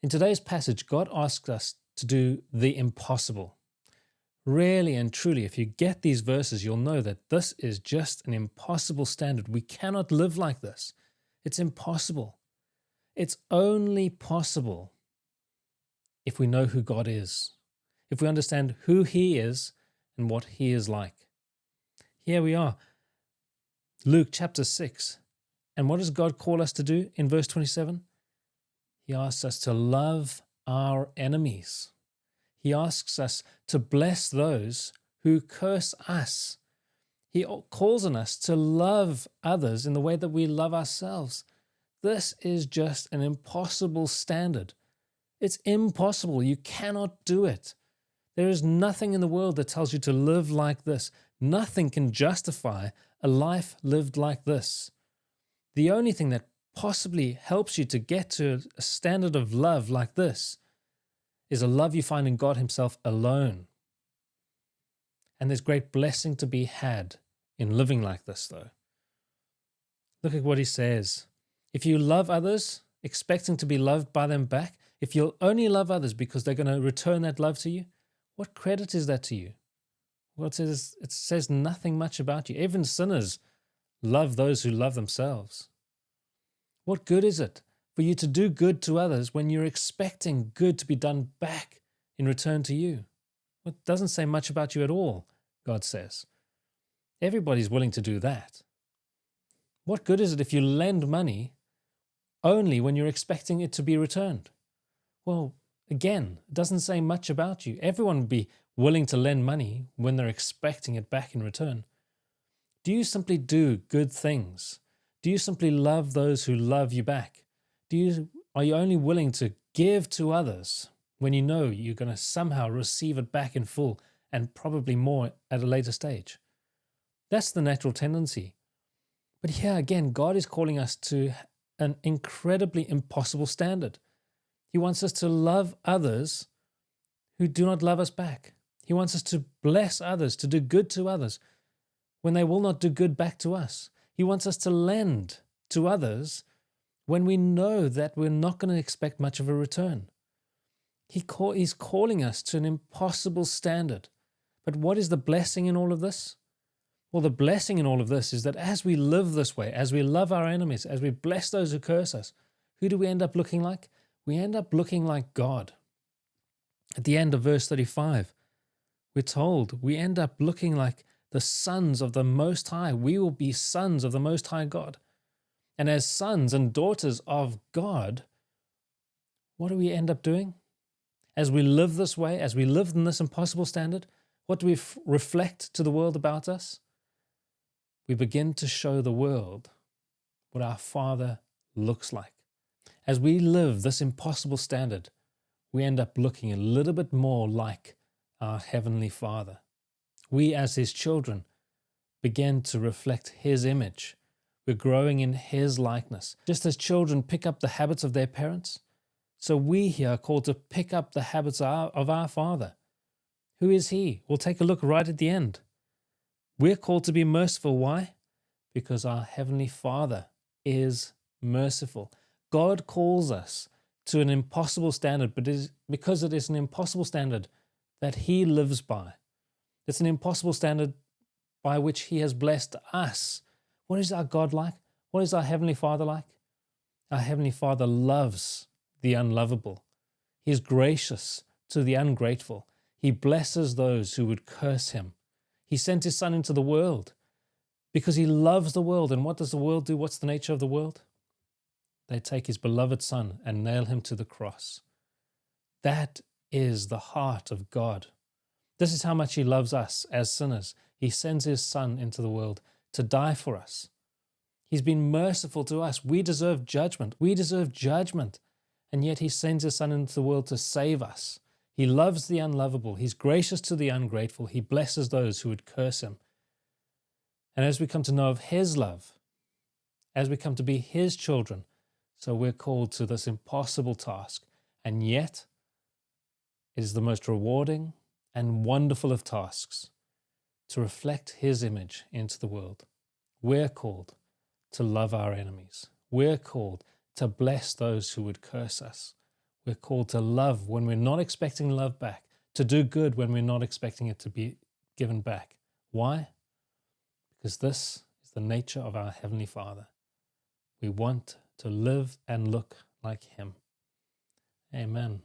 In today's passage, God asks us to do the impossible. Really and truly, if you get these verses, you'll know that this is just an impossible standard. We cannot live like this. It's impossible. It's only possible if we know who God is, if we understand who He is and what He is like. Here we are, Luke chapter 6. And what does God call us to do in verse 27? He asks us to love our enemies. He asks us to bless those who curse us. He calls on us to love others in the way that we love ourselves. This is just an impossible standard. It's impossible. You cannot do it. There is nothing in the world that tells you to live like this. Nothing can justify a life lived like this. The only thing that possibly helps you to get to a standard of love like this is a love you find in God Himself alone. And there's great blessing to be had in living like this, though. Look at what He says. If you love others, expecting to be loved by them back, if you'll only love others because they're going to return that love to you, what credit is that to you? Well, it says nothing much about you. Even sinners love those who love themselves. What good is it for you to do good to others when you're expecting good to be done back in return to you? Well, it doesn't say much about you at all, God says. Everybody's willing to do that. What good is it if you lend money only when you're expecting it to be returned? Well, again, it doesn't say much about you. Everyone would be willing to lend money when they're expecting it back in return. Do you simply do good things? Do you simply love those who love you back? Are you only willing to give to others when you know you're going to somehow receive it back in full and probably more at a later stage? That's the natural tendency. But here again, God is calling us to an incredibly impossible standard. He wants us to love others who do not love us back. He wants us to bless others, to do good to others when they will not do good back to us. He wants us to lend to others when we know that we're not going to expect much of a return. He's calling us to an impossible standard. But what is the blessing in all of this? Well, the blessing in all of this is that as we live this way, as we love our enemies, as we bless those who curse us, who do we end up looking like? We end up looking like God. At the end of verse 35, we're told we end up looking like the sons of the Most High. We will be sons of the Most High God. And as sons and daughters of God, what do we end up doing? As we live this way, as we live in this impossible standard, what do we reflect to the world about us? We begin to show the world what our Father looks like. As we live this impossible standard, we end up looking a little bit more like our Heavenly Father. We, as His children, begin to reflect His image. We're growing in His likeness. Just as children pick up the habits of their parents, so we here are called to pick up the habits of our Father. Who is He? We'll take a look right at the end. We're called to be merciful. Why? Because our Heavenly Father is merciful. God calls us to an impossible standard, but because it is an impossible standard that He lives by. It's an impossible standard by which He has blessed us. What is our God like? What is our Heavenly Father like? Our Heavenly Father loves the unlovable. He is gracious to the ungrateful. He blesses those who would curse Him. He sent His Son into the world because He loves the world. And what does the world do? What's the nature of the world? They take His beloved Son and nail Him to the cross. That is the heart of God. This is how much He loves us as sinners. He sends His Son into the world to die for us. He's been merciful to us. We deserve judgment. We deserve judgment. And yet He sends His Son into the world to save us. He loves the unlovable. He's gracious to the ungrateful. He blesses those who would curse Him. And as we come to know of His love, as we come to be His children, so we're called to this impossible task. And yet, it is the most rewarding and wonderful of tasks to reflect His image into the world. We're called to love our enemies. We're called to bless those who would curse us. We're called to love when we're not expecting love back, to do good when we're not expecting it to be given back. Why? Because this is the nature of our Heavenly Father. We want to live and look like Him. Amen.